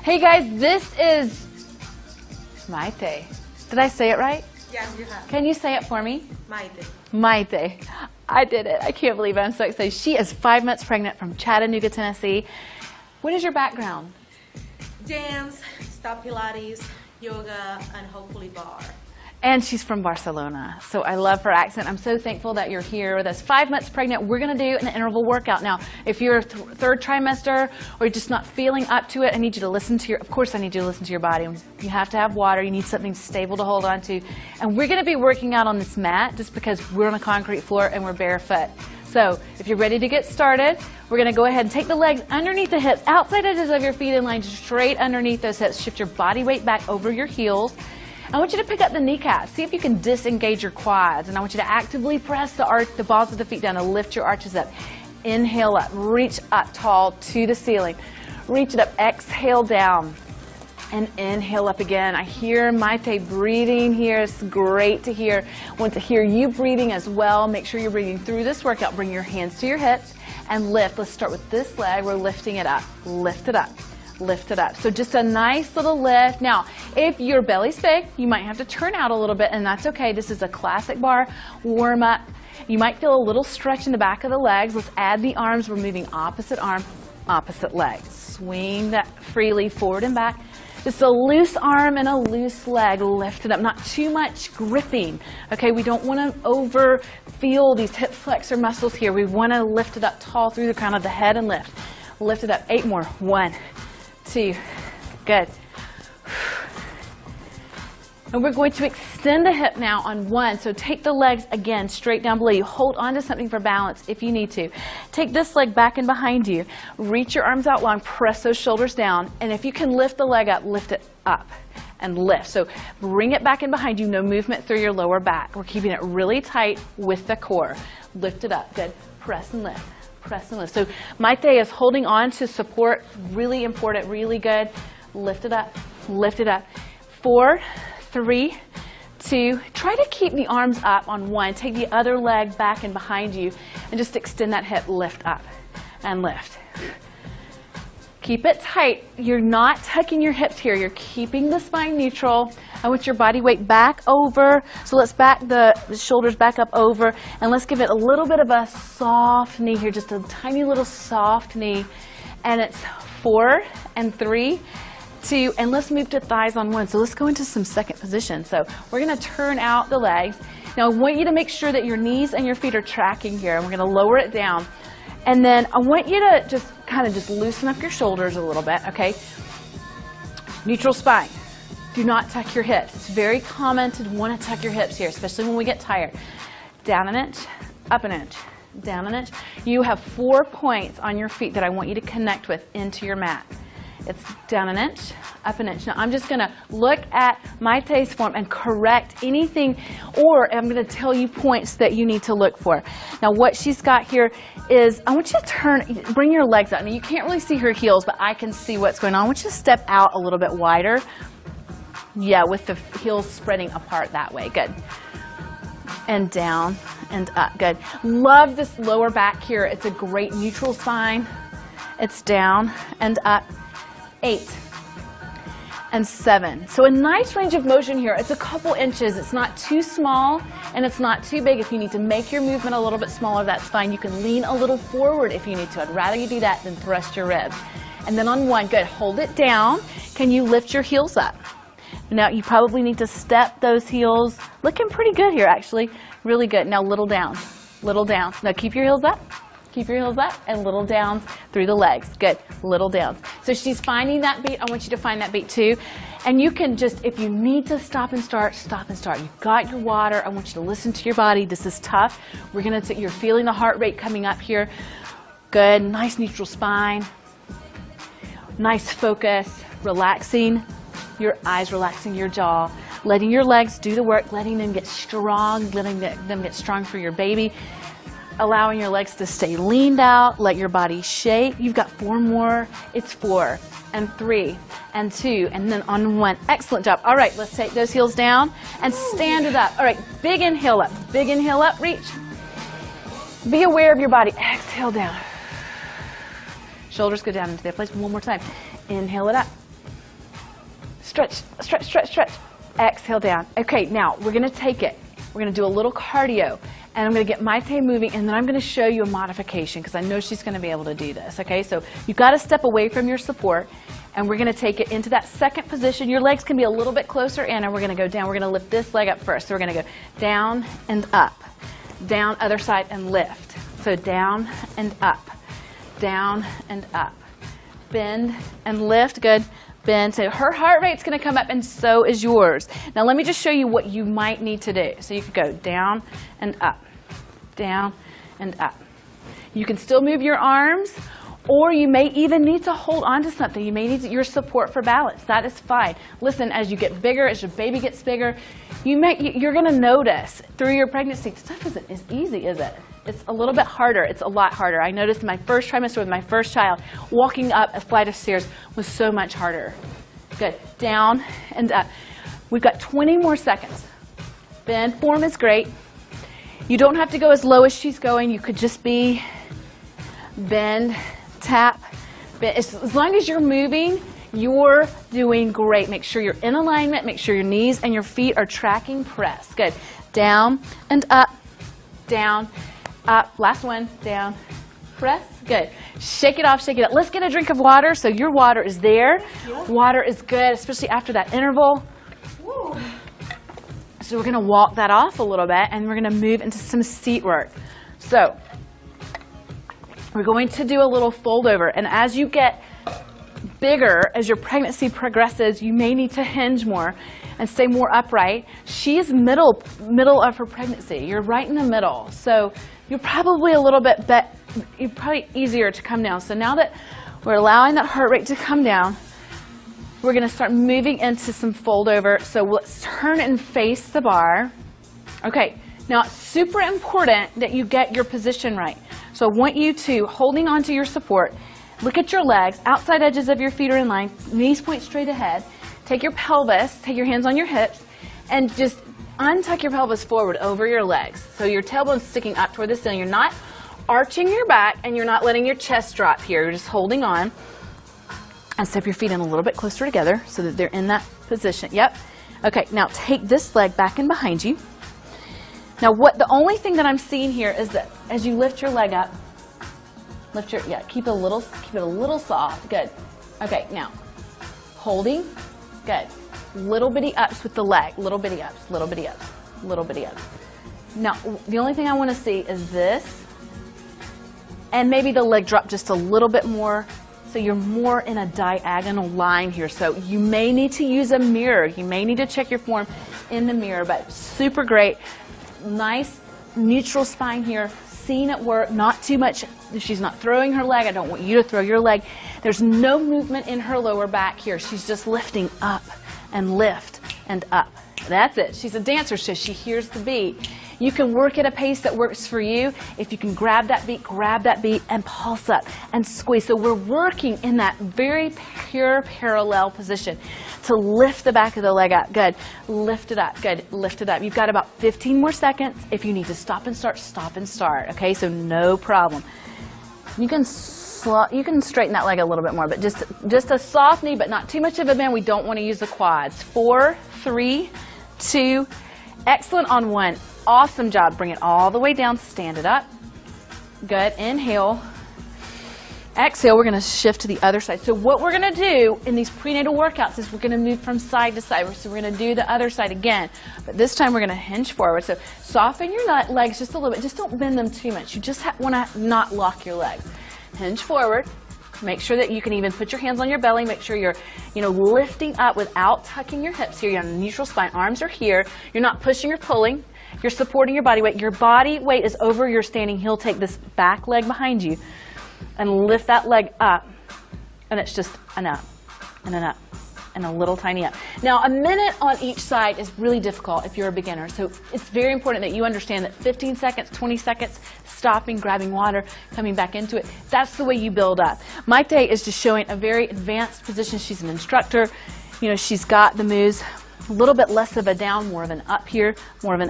Hey guys, this is Maite. Did I say it right? Yes, you have. Can you say it for me? Maite. Maite. I did it. I can't believe it. I'm so excited. She is 5 months pregnant from Chattanooga, Tennessee. What is your background? Dance, stop Pilates, yoga, and hopefully bar. And she's from Barcelona, so I love her accent. I'm so thankful that you're here with us. 5 months pregnant, we're going to do an interval workout. Now, if you're third trimester or you're just not feeling up to it, I need you to listen to your, of course I need you to listen to your body. You have to have water, you need something stable to hold on to. And we're going to be working out on this mat just because we're on a concrete floor and we're barefoot. So, if you're ready to get started, we're going to go ahead and take the legs underneath the hips, outside edges of your feet in line, straight underneath those hips. Shift your body weight back over your heels. I want you to pick up the kneecaps. See if you can disengage your quads. And I want you to actively press the balls of the feet down and lift your arches up. Inhale up. Reach up tall to the ceiling. Reach it up. Exhale down. And inhale up again. I hear Maite breathing here. It's great to hear. I want to hear you breathing as well. Make sure you're breathing through this workout. Bring your hands to your hips and lift. Let's start with this leg. We're lifting it up. Lift it up. Lift it up. So just a nice little lift. Now, if your belly's big, you might have to turn out a little bit, and that's okay. This is a classic bar warm up. You might feel a little stretch in the back of the legs. Let's add the arms. We're moving opposite arm, opposite leg. Swing that freely forward and back. Just a loose arm and a loose leg. Lift it up. Not too much gripping. Okay, we don't want to over feel these hip flexor muscles here. We want to lift it up tall through the crown of the head and lift. Lift it up. 8 more. 1, 2, good. And we're going to extend the hip now on 1. So take the legs again straight down below you. Hold on to something for balance if you need to. Take this leg back and behind you. Reach your arms out long. Press those shoulders down. And if you can lift the leg up, lift it up and lift. So bring it back in behind you. No movement through your lower back. We're keeping it really tight with the core. Lift it up. Good. Press and lift. Press and lift. So Maite is holding on to support. Really important. Really good. Lift it up. Lift it up. 4, 3, 2, try to keep the arms up on 1. Take the other leg back and behind you and just extend that hip, lift up and lift. Keep it tight. You're not tucking your hips here. You're keeping the spine neutral. I want your body weight back over. So let's back the shoulders back up over and let's give it a little bit of a soft knee here, just a tiny little soft knee. And it's 4 and 3. 2, and let's move to thighs on 1. So let's go into some second position. So we're going to turn out the legs. Now I want you to make sure that your knees and your feet are tracking here. And we're going to lower it down. And then I want you to just kind of just loosen up your shoulders a little bit, okay? Neutral spine. Do not tuck your hips. It's very common to want to tuck your hips here, especially when we get tired. Down an inch, up an inch, down an inch. You have 4 points on your feet that I want you to connect with into your mat. It's down an inch, up an inch. Now I'm just going to look at Maite's form and correct anything, or I'm going to tell you points that you need to look for. Now what she's got here is, I want you to bring your legs out. Now you can't really see her heels, but I can see what's going on. I want you to step out a little bit wider. Yeah, with the heels spreading apart that way. Good. And down and up. Good. Love this lower back here. It's a great neutral spine. It's down and up. 8 and 7. So a nice range of motion here. It's a couple inches. It's not too small and it's not too big. If you need to make your movement a little bit smaller, that's fine. You can lean a little forward if you need to. I'd rather you do that than thrust your ribs. And then on 1, good. Hold it down. Can you lift your heels up? Now you probably need to step those heels. Looking pretty good here actually. Really good. Now little down. Little down. Now keep your heels up. Keep your heels up and little downs through the legs. Good. Little downs. So she's finding that beat. I want you to find that beat too. And you can just, if you need to stop and start, stop and start. You've got your water. I want you to listen to your body. This is tough. We're going to, you're feeling the heart rate coming up here. Good. Nice neutral spine. Nice focus. Relaxing your eyes, relaxing your jaw. Letting your legs do the work. Letting them get strong. Letting them get strong for your baby. Allowing your legs to stay leaned out, let your body shake. You've got 4 more. It's 4 and 3 and 2 and then on 1. Excellent job. All right, let's take those heels down and stand it up. All right, big inhale up. Big inhale up, reach. Be aware of your body. Exhale down. Shoulders go down into their place. One more time. Inhale it up. stretch, stretch, stretch, stretch. Exhale down. Okay, now we're going to take it. We're going to do a little cardio, and I'm going to get Maite moving, and then I'm going to show you a modification because I know she's going to be able to do this, okay? So you've got to step away from your support, and we're going to take it into that second position. Your legs can be a little bit closer in, and we're going to go down. We're going to lift this leg up first. So we're going to go down and up, down, other side, and lift. So down and up, down and up. Bend and lift, good. Bend. So her heart rate's going to come up, and so is yours. Now let me just show you what you might need to do. So you could go down and up, down and up. You can still move your arms, or you may even need to hold on to something. You may need your support for balance. That is fine. Listen, as you get bigger, as your baby gets bigger, you're going to notice through your pregnancy, stuff isn't as easy, is it? It's a little bit harder. It's a lot harder. I noticed in my first trimester with my first child, walking up a flight of stairs was so much harder. Good. Down and up. We've got 20 more seconds. Bend. Form is great. You don't have to go as low as she's going. You could just be bend, tap, bend. As long as you're moving, you're doing great. Make sure you're in alignment. Make sure your knees and your feet are tracking press. Good. Down and up, down, up. Last one. Down, press. Good. Shake it off, shake it up. Let's get a drink of water. So your water is there. Water is good, especially after that interval. Woo. So we're going to walk that off a little bit, and we're going to move into some seat work. So we're going to do a little fold over, and as you get bigger, as your pregnancy progresses, you may need to hinge more and stay more upright. She is middle of her pregnancy. You're right in the middle, so you're probably a little bit you're probably easier to come down. So now that we're allowing that heart rate to come down, we're going to start moving into some fold over. So let's turn and face the bar. Okay, now it's super important that you get your position right. So I want you to, holding on to your support, look at your legs, outside edges of your feet are in line, knees point straight ahead. Take your pelvis, take your hands on your hips, and just untuck your pelvis forward over your legs. So your tailbone's sticking up toward the ceiling. You're not arching your back, and you're not letting your chest drop here. You're just holding on. And step your feet in a little bit closer together so that they're in that position. Yep. Okay, now take this leg back and behind you. Now the only thing that I'm seeing here is that as you lift your leg up, keep it a little soft. Good. Okay, now holding. Good. Little bitty ups with the leg. Little bitty ups, little bitty ups, little bitty ups. Now the only thing I want to see is this, and maybe the leg drop just a little bit more. So you're more in a diagonal line here. So you may need to use a mirror. You may need to check your form in the mirror, but super great. Nice neutral spine here. Seen at work, not too much. She's not throwing her leg. I don't want you to throw your leg. There's no movement in her lower back here. She's just lifting up and lift and up. That's it. She's a dancer, so she hears the beat. You can work at a pace that works for you. If you can grab that beat and pulse up and squeeze. So we're working in that very pure parallel position to lift the back of the leg up. Good. Lift it up. Good. Lift it up. You've got about 15 more seconds. If you need to stop and start. Okay, so no problem. You can straighten that leg a little bit more, but just a soft knee, but not too much of a bend. We don't want to use the quads. 4, 3, 2, excellent on 1. Awesome job. Bring it all the way down. Stand it up. Good. Inhale. Exhale. We're going to shift to the other side. So what we're going to do in these prenatal workouts is we're going to move from side to side. So we're going to do the other side again. But this time we're going to hinge forward. So soften your legs just a little bit. Just don't bend them too much. You just want to not lock your legs. Hinge forward. Make sure that you can even put your hands on your belly. Make sure you're, lifting up without tucking your hips here. You're on a neutral spine. Arms are here. You're not pushing or pulling. You're supporting your body weight. Your body weight is over your standing heel. Take this back leg behind you and lift that leg up. And it's just an up and an up and a little tiny up. Now, a minute on each side is really difficult if you're a beginner. So it's very important that you understand that 15 seconds, 20 seconds, stopping, grabbing water, coming back into it. That's the way you build up. Maite is just showing a very advanced position. She's an instructor. She's got the moves. A little bit less of a down, more of an up here, more of an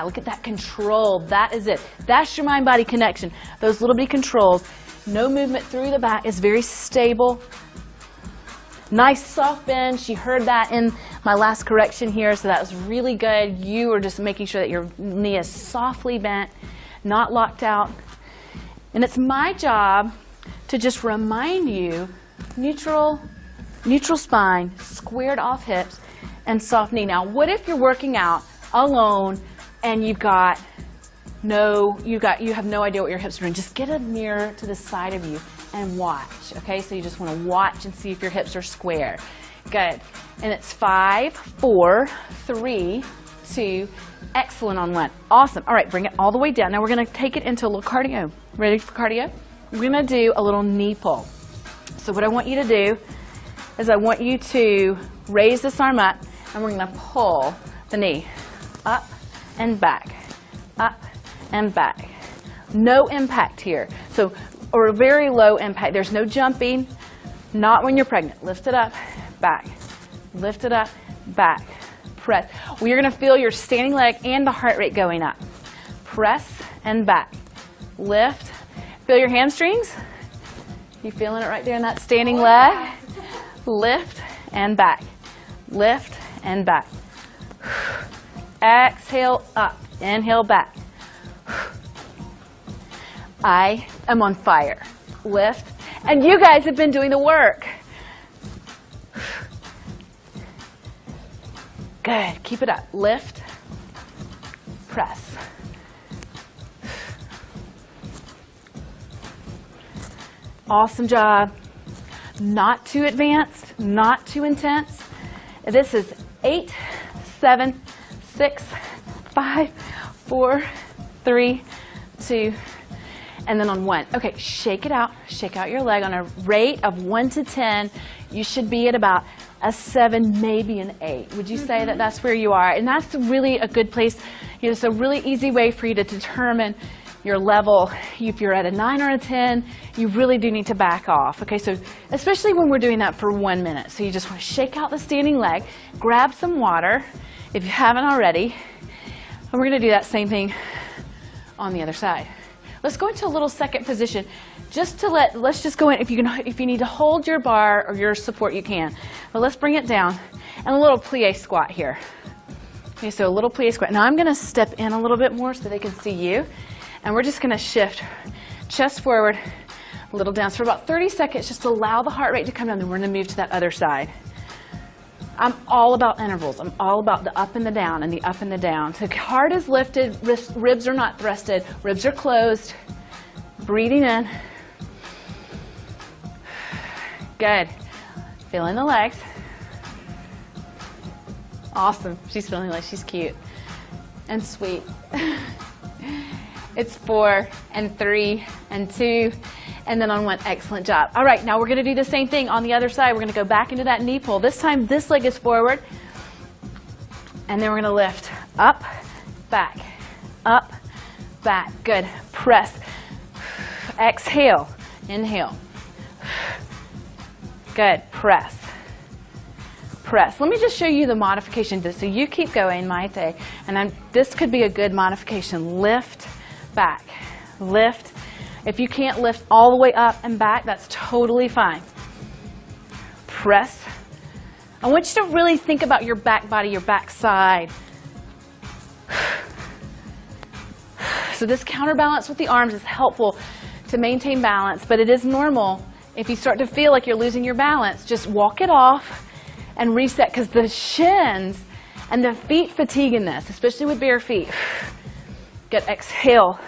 look at that control. That is it. That's your mind-body connection. Those little bitty controls. No movement through the back is very stable. Nice soft bend. She heard that in my last correction here, so that was really good. You are just making sure that your knee is softly bent, not locked out. And it's my job to just remind you, neutral spine, squared off hips, and soft knee. Now, what if you're working out alone and you have no idea what your hips are doing? Just get a mirror to the side of you and watch, okay? So you just want to watch and see if your hips are square. Good. And it's 5, 4, 3, 2, excellent on 1. Awesome. All right, bring it all the way down. Now we're going to take it into a little cardio. Ready for cardio? We're going to do a little knee pull. So what I want you to do is I want you to raise this arm up, and we're going to pull the knee up and back, up and back. No impact here. So, or a very low impact. There's no jumping, not when you're pregnant. Lift it up, back. Lift it up, back. Press. Well, you're going to feel your standing leg and the heart rate going up. Press and back. Lift. Feel your hamstrings? You feeling it right there in that standing leg? Lift and back. Lift and back. Exhale up. Inhale back. I am on fire. Lift. And you guys have been doing the work. Good. Keep it up. Lift. Press. Awesome job. Not too advanced, not too intense. This is 8, 7, 6, 5, 4, 3, 2, and then on 1. Okay, shake it out. Shake out your leg on a rate of 1 to 10. You should be at about a 7, maybe an 8. Would you say that that's where you are? And that's really a good place. You know, it's a really easy way for you to determine your level. If you're at a 9 or a 10, you really do need to back off. Okay, so especially when we're doing that for 1 minute. So you just want to shake out the standing leg, grab some water if you haven't already, and we're going to do that same thing on the other side. Let's go into a little second position. Let's just go in. If you need to hold your bar or your support, you can. But let's bring it down and a little plie squat here. Okay, so a little plie squat. Now I'm going to step in a little bit more so they can see you. And we're just going to shift chest forward, a little down. So for about 30 seconds, just allow the heart rate to come down. Then we're going to move to that other side. I'm all about intervals. I'm all about the up and the down and the up and the down. So heart is lifted, ribs are not thrusted, ribs are closed. Breathing in. Good. Feeling the legs. Awesome. She's feeling like she's cute and sweet. It's 4 and 3 and 2 and then on 1. Excellent job. All right, now we're going to do the same thing on the other side. We're going to go back into that knee pull. This time this leg is forward and then we're going to lift up, back, up, back. Good. Press. Exhale. Inhale. Good. Press. Press. Let me just show you the modification. So you keep going, Maite, and this could be a good modification. Lift, back, lift. If you can't lift all the way up and back, that's totally fine. Press. I want you to really think about your back body, your back side. So this counterbalance with the arms is helpful to maintain balance, but it is normal. If you start to feel like you're losing your balance, just walk it off and reset, because the shins and the feet fatigue in this, especially with bare feet. Good. Exhale.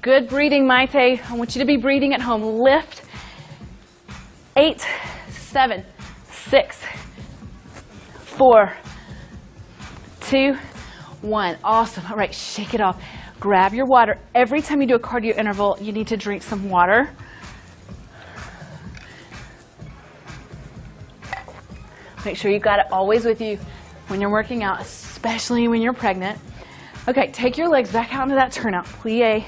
Good breathing, Maite. I want you to be breathing at home. Lift. 8, 7, 6, 4, 2, 1. Awesome. All right, shake it off. Grab your water. Every time you do a cardio interval, you need to drink some water. Make sure you've got it always with you when you're working out, especially when you're pregnant. Okay, take your legs back out into that turnout. Plie.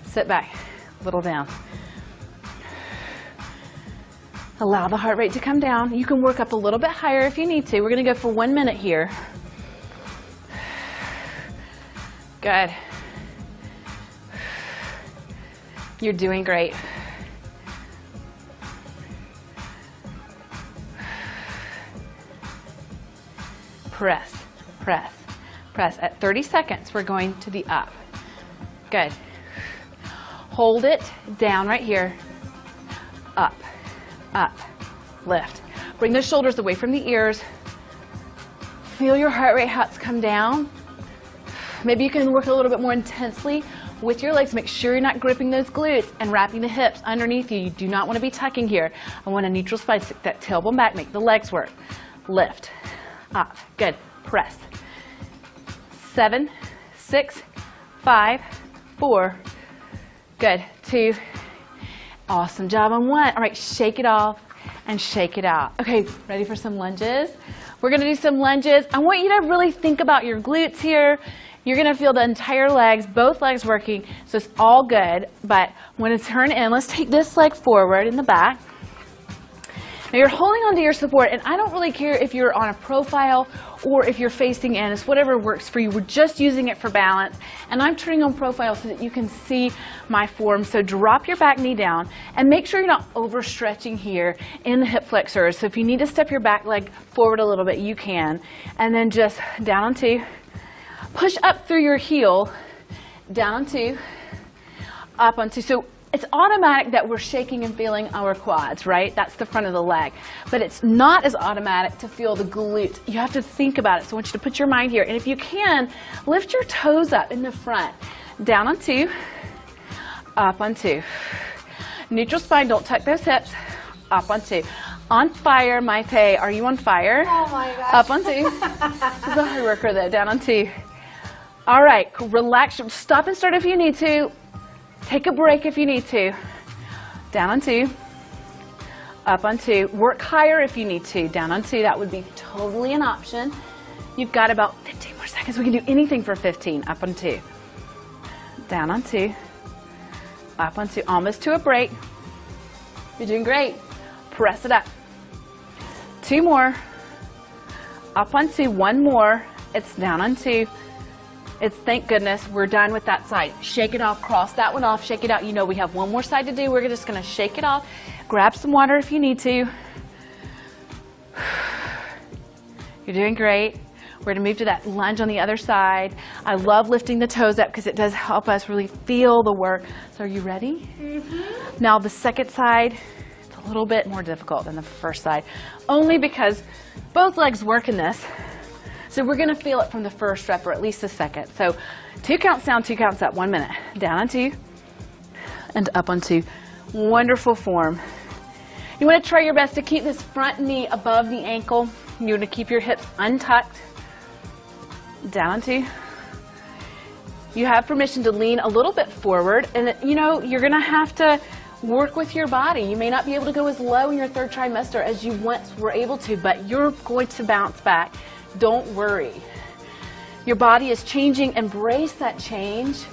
Sit back. A little down. Allow the heart rate to come down. You can work up a little bit higher if you need to. We're going to go for 1 minute here. Good. You're doing great. press, press, press. At 30 seconds, we're going to the up. Good. Hold it down right here. Up, up, lift. Bring the shoulders away from the ears. Feel your heart rate how it's come down. Maybe you can work a little bit more intensely with your legs. Make sure you're not gripping those glutes and wrapping the hips underneath you. You do not want to be tucking here. I want a neutral spine. Stick that tailbone back. Make the legs work. Lift. Up. Good. Press. 7, 6, 5, 4. Good. 2. Awesome job on 1. All right, shake it off and shake it out. Okay, ready for some lunges? We're going to do some lunges. I want you to really think about your glutes here. You're going to feel the entire legs, both legs working, so it's all good. But when it's turn in, let's take this leg forward in the back. Now you're holding onto your support, and I don't really care if you're on a profile or if you're facing in. It's whatever works for you. We're just using it for balance, and I'm turning on profile so that you can see my form. So drop your back knee down, and make sure you're not overstretching here in the hip flexors. So if you need to step your back leg forward a little bit, you can. And then just down on 2. Push up through your heel, down on 2, up on 2. So it's automatic that we're shaking and feeling our quads, right? That's the front of the leg. But it's not as automatic to feel the glutes. You have to think about it. So I want you to put your mind here. And if you can, lift your toes up in the front. Down on 2, up on 2. Neutral spine, don't tuck those hips. Up on 2. On fire, Maite. Are you on fire? Oh my gosh. Up on 2. She's a hard worker though. Down on 2. All right, relax. Stop and start if you need to. Take a break if you need to. Down on 2. Up on 2. Work higher if you need to. Down on 2. That would be totally an option. You've got about 15 more seconds. We can do anything for 15. Up on 2. Down on 2. Up on 2. Almost to a break. You're doing great. Press it up. 2 more. Up on 2. 1 more. It's down on 2. It's thank goodness we're done with that side. Shake it off, cross that one off, shake it out. You know we have one more side to do. We're just going to shake it off. Grab some water if you need to. You're doing great. We're going to move to that lunge on the other side. I love lifting the toes up because it does help us really feel the work. So are you ready? Mm-hmm. Now the second side, it's a little bit more difficult than the first side, only because both legs work in this. So we're going to feel it from the first rep or at least the second. So 2 counts down, 2 counts up, 1 minute. Down on 2 and up on 2. Wonderful form. You want to try your best to keep this front knee above the ankle. You want to keep your hips untucked. Down on 2. You have permission to lean a little bit forward, and you know you're going to have to work with your body. You may not be able to go as low in your third trimester as you once were able to, but you're going to bounce back. Don't worry. Your body is changing. Embrace that change.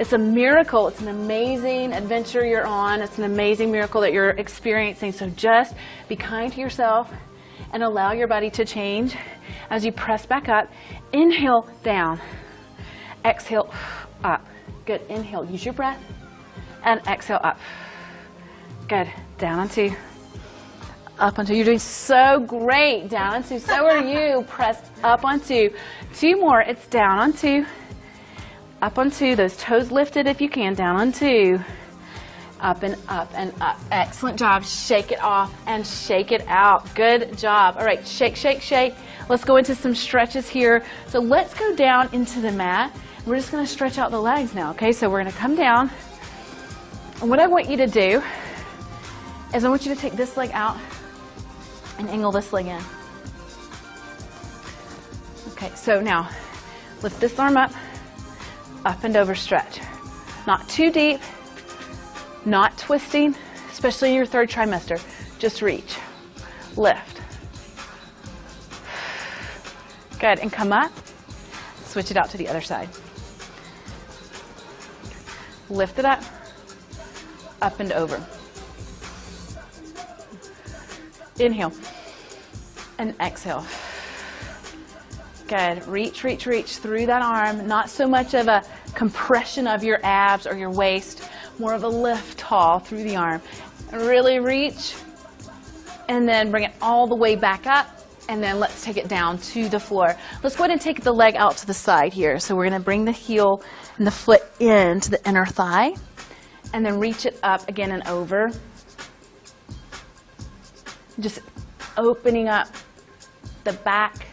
It's a miracle. It's an amazing adventure you're on. It's an amazing miracle that you're experiencing. So just be kind to yourself and allow your body to change as you press back up. Inhale, down. Exhale, up. Good. Inhale, use your breath. And exhale, up. Good. Down on 2. Up on 2. You're doing so great. Down on 2. So are you. Press up on 2. 2 more. It's down on 2. Up on 2. Those toes lifted if you can. Down on 2. Up and up and up. Excellent job. Shake it off and shake it out. Good job. All right. Shake, shake, shake. Let's go into some stretches here. So let's go down into the mat. We're just going to stretch out the legs now. Okay. So we're going to come down. And what I want you to do is I want you to take this leg out and angle this leg in. Okay, so now lift this arm up and over stretch. Not too deep, not twisting, especially in your third trimester. Just reach, lift. Good, and come up, switch it out to the other side. Lift it up and over. Inhale and exhale. Good. Reach, reach, reach through that arm. Not so much of a compression of your abs or your waist, more of a lift tall through the arm. Really reach and then bring it all the way back up And then let's take it down to the floor. Let's go ahead and take the leg out to the side here. So we're going to bring the heel and the foot into the inner thigh. And then reach it up again and over. Just opening up the back.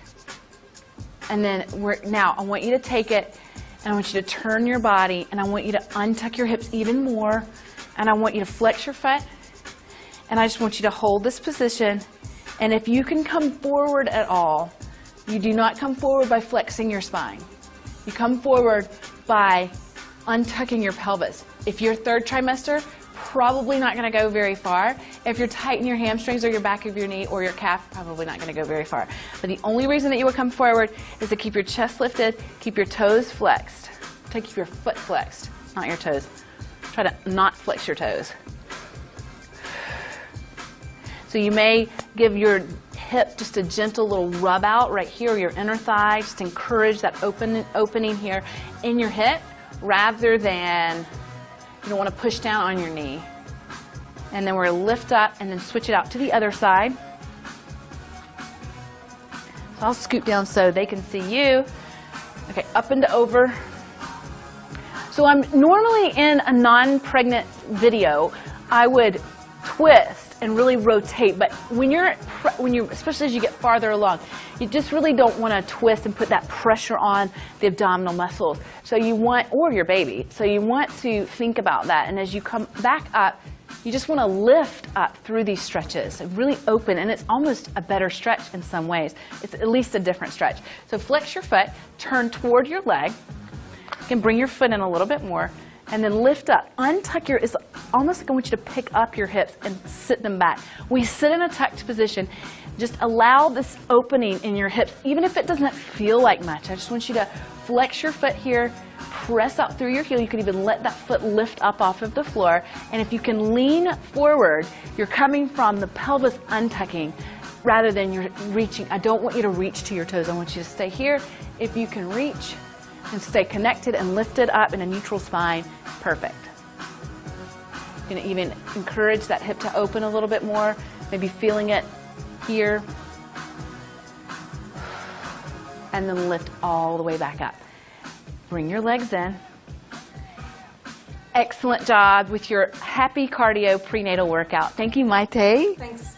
And then now I want you to take it and I want you to turn your body and I want you to untuck your hips even more. And I want you to flex your foot. And I just want you to hold this position. And if you can come forward at all, you do not come forward by flexing your spine. You come forward by untucking your pelvis. If you're third trimester, probably not going to go very far. If you're tight in your hamstrings or your back of your knee or your calf, probably not going to go very far. But the only reason that you would come forward is to keep your chest lifted, keep your toes flexed. Keep your foot flexed, not your toes. Try to not flex your toes. So you may give your hip just a gentle little rub out right here, your inner thigh. Just encourage that opening here in your hip rather than you don't want to push down on your knee. And then we're going to lift up and then switch it out to the other side. So I'll scoot down so they can see you. Okay, up and over. So I'm normally in a non-pregnant video, I would twist and really rotate, but when you're especially as you get farther along, you just really don't want to twist and put that pressure on the abdominal muscles. So you want, or your baby, so you want to think about that. And as you come back up, you just want to lift up through these stretches, really open, and it's almost a better stretch in some ways. It's at least a different stretch. So flex your foot, turn toward your leg, you can bring your foot in a little bit more, and then lift up. Untuck your, it's almost like I want you to pick up your hips and sit them back. We sit in a tucked position. Just allow this opening in your hips, even if it doesn't feel like much. I just want you to flex your foot here, press out through your heel. You can even let that foot lift up off of the floor. And if you can lean forward, you're coming from the pelvis untucking rather than you're reaching. I don't want you to reach to your toes. I want you to stay here. If you can reach and stay connected and lifted up in a neutral spine, perfect. You can even encourage that hip to open a little bit more, maybe feeling it here. And then lift all the way back up. Bring your legs in. Excellent job with your happy cardio prenatal workout. Thank you, Maite. Thanks.